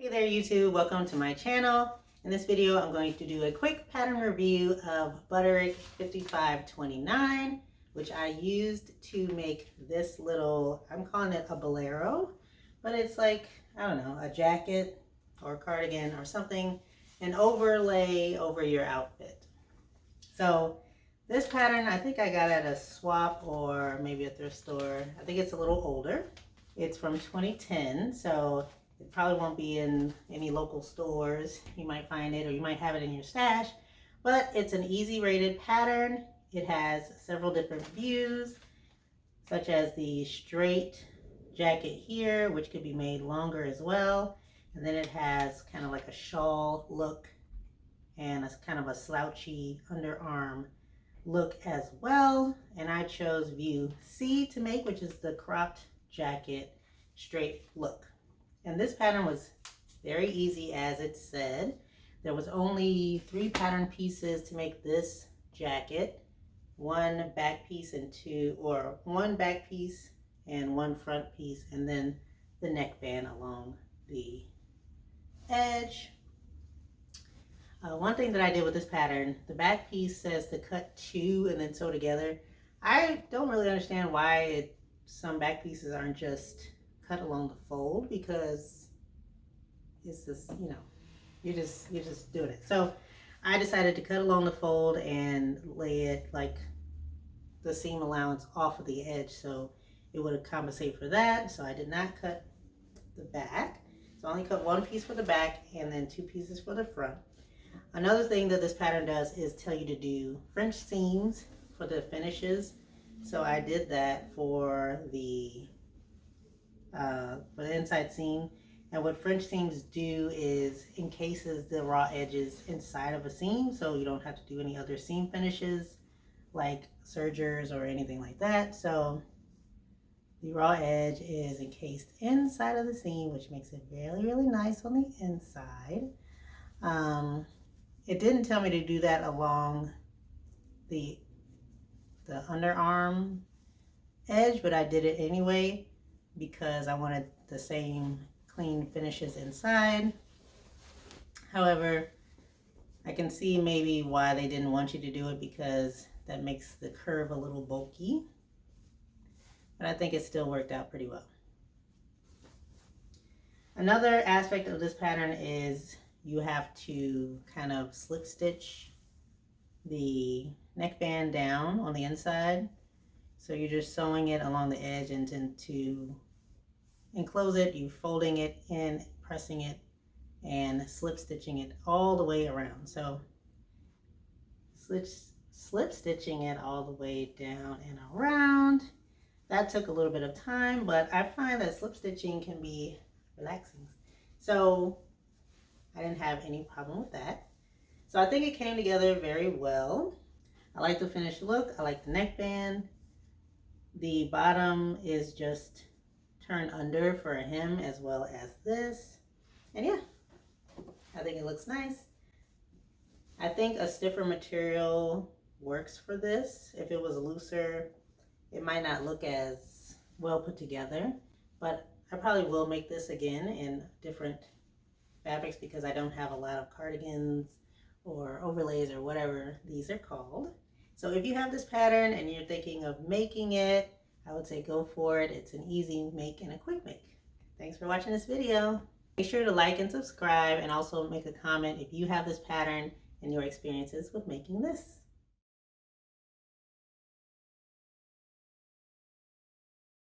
Hey there YouTube, welcome to my channel. In this video I'm going to do a quick pattern review of Butterick 5529, which I used to make this little, I'm calling it a bolero, but it's like, I don't know, a jacket or a cardigan or something, an overlay over your outfit. So this pattern I think I got at a swap or maybe a thrift store. I think it's a little older. It's from 2010, so it probably won't be in any local stores. You might find it or you might have it in your stash, but it's an easy rated pattern. It has several different views, such as the straight jacket here, which could be made longer as well. And then it has kind of like a shawl look and a kind of a slouchy underarm look as well. And I chose view C to make, which is the cropped jacket straight look. And this pattern was very easy, as it said. There was only 3 pattern pieces to make this jacket. One back piece and one back piece and one front piece, and then the neckband along the edge. One thing that I did with this pattern, the back piece says to cut 2 and then sew together. I don't really understand why some back pieces aren't just cut along the fold, because it's just, you know, you're just doing it. So I decided to cut along the fold and lay it like the seam allowance off of the edge, so it would compensate for that. So I did not cut the back, so I only cut 1 piece for the back and then 2 pieces for the front. Another thing that this pattern does is tell you to do French seams for the finishes. So I did that for the inside seam. And what French seams do is encases the raw edges inside of a seam, so you don't have to do any other seam finishes like sergers or anything like that. So the raw edge is encased inside of the seam, which makes it really nice on the inside. It didn't tell me to do that along the underarm edge, but I did it anyway because I wanted the same clean finishes inside. However, I can see maybe why they didn't want you to do it, because that makes the curve a little bulky, but I think it still worked out pretty well. Another aspect of this pattern is you have to kind of slip stitch the neckband down on the inside. So you're just sewing it along the edge, and then to enclose it, you're folding it in, pressing it, and slip stitching it all the way around. So slip stitching it all the way down and around. That took a little bit of time, but I find that slip stitching can be relaxing. So I didn't have any problem with that. So I think it came together very well. I like the finished look. I like the neckband. The bottom is just turned under for a hem, as well as this. And yeah, I think it looks nice. I think a stiffer material works for this. If it was looser, it might not look as well put together, but I probably will make this again in different fabrics, because I don't have a lot of cardigans or overlays or whatever these are called. So if you have this pattern and you're thinking of making it, I would say go for it. It's an easy make and a quick make. Thanks for watching this video. Make sure to like and subscribe, and also make a comment if you have this pattern and your experiences with making this.